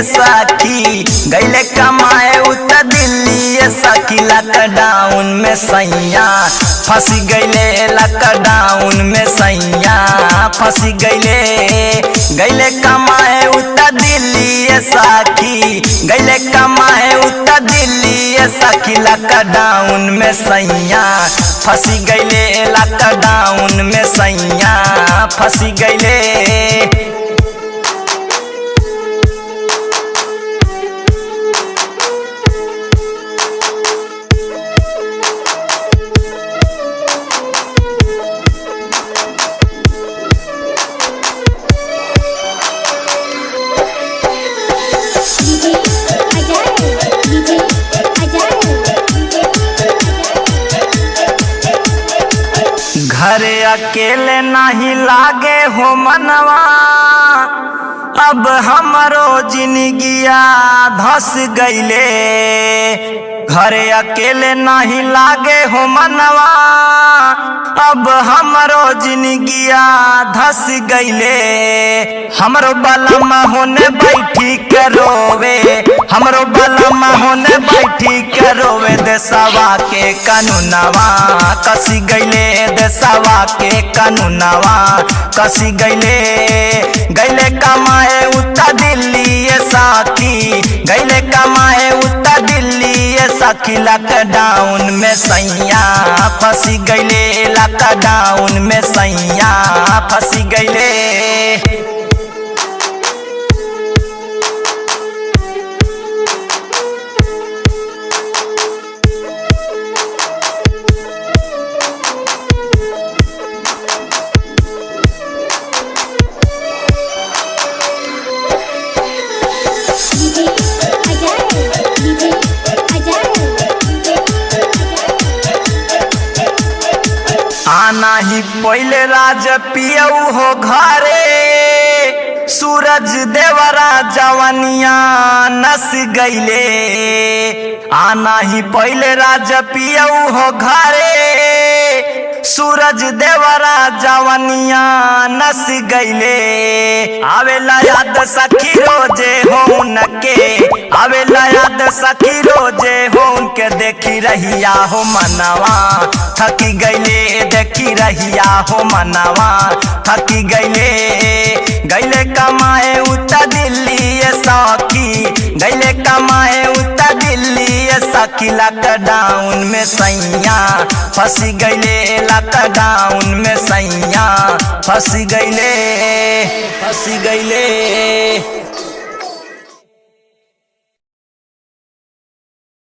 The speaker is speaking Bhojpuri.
सखी गैले कमाए उतर दिल्ली सखी। लॉकडाउन में सैया फंस गैले, लॉकडाउन में सैया फंस गैले कमाए उतर दिल्ली सखी गैले कमाए उतर दिल्ली सखी। लॉकडाउन में सैया फंस गैले, लॉकडाउन में सैया फंस गैले। घरे अकेले नहीं लागे हो मनवा, अब हमरो जिंदगिया धस गईले। घरे अकेले नहीं लागे हो मनवा, अब हमरो जिंदगिया धस गईले। हमरो बलम होने बैठी के रोवे, हमरो बलम होने बैठी के रोवे। देशवा के कानूनवा कसी गईले, देशवा के कानूनवा कसी गईले कमाए उतर दिल्ली सखी गईले कमाए उतर दिल्ली सखी। लॉकडाउन में सैया फंस गईले, लॉकडाउन में सैया फंस गईले। आना ही पहले राज पियऊ हो घरे, सूरज देवरा जवनिया नस गईले। आना ही पहले राज पियऊ हो घरे, सूरज देवरा जवनिया नस गईले। आवेला याद सखी रोजे हो उनके, आवेला याद सखी रोजे हो उनके। देखी रहिया हो मनवा थकी गईले, देखी रहिया हो मनवा थकी गईले कमाए उतर दिल्ली सखी गईले कमाए उतर दिल्ली सखी। लॉकडाउन में सैया फंस गईले, लॉकडाउन में सैया फंस गईले।